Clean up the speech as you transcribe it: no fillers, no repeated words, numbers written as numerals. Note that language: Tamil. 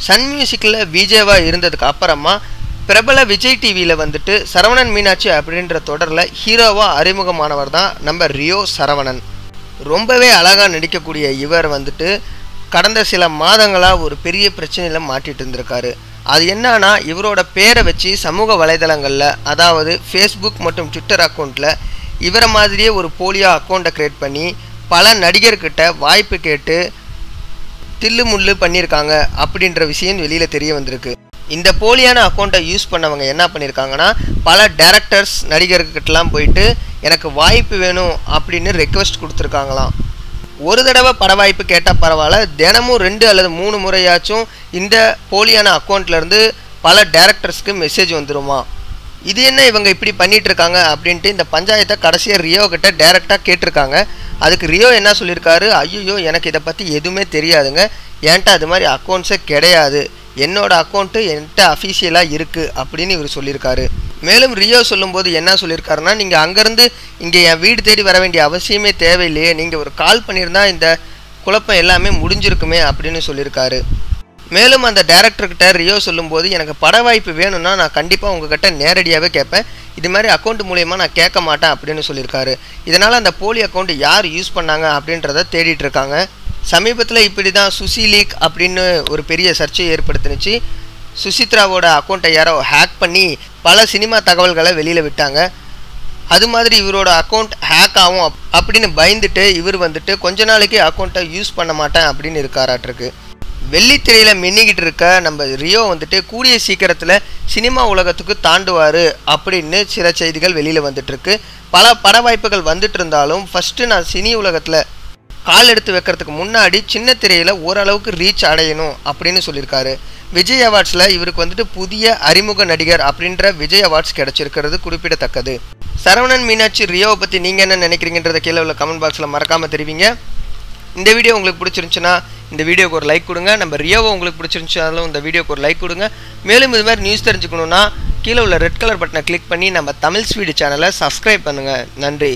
சன் மியூசிக்கில் விஜேவா இருந்ததுக்கு அப்புறமா பிரபல விஜய் டிவியில் வந்துட்டு சரவணன் மீனாட்சி அப்படின்ற தொடரில் ஹீரோவாக அறிமுகமானவர் தான் நம்ம ரியோ சரவணன். ரொம்பவே அழகாக நடிக்கக்கூடிய இவர் வந்துட்டு கடந்த சில மாதங்களாக ஒரு பெரிய பிரச்சனையில் மாட்டிகிட்டு இருந்திருக்காரு. அது என்னன்னா, இவரோட பேரை வச்சு சமூக வலைதளங்களில், அதாவது ஃபேஸ்புக் மற்றும் ட்விட்டர் அக்கௌண்ட்டில் இவரை மாதிரியே ஒரு போலியாக அக்கௌண்ட்டை க்ரியேட் பண்ணி பல நடிகர்கிட்ட வாய்ப்பு கேட்டு தில்லு முள்ளு பண்ணியிருக்காங்க அப்படின்ற விஷயம் வெளியில் தெரிய வந்திருக்கு. இந்த போலியான அக்கௌண்ட்டை யூஸ் பண்ணவங்க என்ன பண்ணியிருக்காங்கன்னா, பல டேரக்டர்ஸ் நடிகர்கிட்டலாம் போயிட்டு எனக்கு வாய்ப்பு வேணும் அப்படின்னு ரெக்வெஸ்ட் கொடுத்துருக்காங்களாம். ஒரு தடவை பட வாய்ப்பு கேட்டால் பரவாயில்ல, தினமும் 2 அல்லது 3 முறையாச்சும் இந்த போலியான அக்கௌண்ட்லேருந்து பல டேரக்டர்ஸ்க்கு மெசேஜ் வந்துடுமா. இது என்ன இவங்க இப்படி பண்ணிகிட்டு இருக்காங்க அப்படின்ட்டு இந்த பஞ்சாயத்தை கடைசியாக ரியோ கிட்ட டேரெக்டாக கேட்டிருக்காங்க. அதுக்கு ரியோ என்ன சொல்லியிருக்காரு, ஐயோ எனக்கு இதை பற்றி எதுவுமே தெரியாதுங்க, ஏன்ட்ட அது மாதிரி அக்கௌண்ட்ஸே கிடையாது, என்னோட அக்கௌண்ட்டு என்கிட்ட அஃபீஷியலாக இருக்குது அப்படின்னு இவர் சொல்லியிருக்காரு. மேலும் ரியோ சொல்லும்போது என்ன சொல்லியிருக்காருன்னா, நீங்கள் அங்கேருந்து இங்கே என் வீடு தேடி வர வேண்டிய அவசியமே தேவையில்லையே, நீங்கள் ஒரு கால் பண்ணியிருந்தா இந்த குழப்பம் எல்லாமே முடிஞ்சிருக்குமே அப்படின்னு சொல்லியிருக்காரு. மேலும் அந்த டேரக்டர்கிட்ட ரியோ சொல்லும்போது, எனக்கு பட வாய்ப்பு வேணும்னா நான் கண்டிப்பாக உங்ககிட்ட நேரடியாகவே கேட்பேன், இது மாதிரி அக்கௌண்ட் மூலயமா நான் கேட்க மாட்டேன் அப்படின்னு சொல்லியிருக்காரு. இதனால் அந்த போலி அக்கௌண்ட் யார் யூஸ் பண்ணாங்க அப்படின்றத தேடிட்டு இருக்காங்க. சமீபத்தில் இப்படி தான் சுசி லீக் அப்படின்னு ஒரு பெரிய சர்ச்சை ஏற்படுத்தினுச்சு. சுசித்ராவோட அக்கௌண்ட்டை யாரோ ஹேக் பண்ணி பல சினிமா தகவல்களை வெளியில் விட்டாங்க. அது மாதிரி இவரோட அக்கௌண்ட் ஹேக் ஆகும் அப்படின்னு பயந்துட்டு இவர் வந்துட்டு கொஞ்ச நாளைக்கு அக்கௌண்ட்டை யூஸ் பண்ண மாட்டேன் அப்படின்னு இருக்காராட்டிருக்கு. வெள்ளித்திரையில் மின்னிக்கிட்டு இருக்க நம்ம ரியோ வந்துட்டு கூடிய சீக்கிரத்தில் சினிமா உலகத்துக்கு தாண்டுவார் அப்படின்னு சில செய்திகள் வெளியில் வந்துட்டுருக்கு. பல பட வாய்ப்புகள் வந்துட்டு இருந்தாலும் ஃபஸ்ட்டு நான் சினி உலகத்தில் கால் எடுத்து வைக்கிறதுக்கு முன்னாடி சின்ன திரையில் ஓரளவுக்கு ரீச் அடையணும் அப்படின்னு சொல்லியிருக்காரு. விஜய் அவார்ட்ஸில் இவருக்கு வந்துட்டு புதிய அறிமுக நடிகர் அப்படின்ற விஜய் அவார்ட்ஸ் கிடச்சிருக்கிறது குறிப்பிடத்தக்கது. சரவணன் மீனாட்சி ரியோவை பற்றி நீங்கள் என்ன நினைக்கிறீங்கன்றத கீழே உள்ள கமெண்ட் பாக்ஸில் மறக்காமல் தெரிவிங்க. இந்த வீடியோ உங்களுக்கு பிடிச்சிருந்துச்சுன்னா இந்த வீடியோக்கு ஒரு லைக் கொடுங்க. நம்ம ரியோவை உங்களுக்கு பிடிச்சிருந்துச்சாலும் இந்த வீடியோக்கு ஒரு லைக் கொடுங்க. மேலும் இது மாதிரி நியூஸ் தெரிஞ்சுக்கணுன்னா கீழே உள்ள ரெட் கலர் பட்டனை கிளிக் பண்ணி நம்ம தமிழ் ஸ்வீடு சேனலை சப்ஸ்கிரைப் பண்ணுங்கள். நன்றி.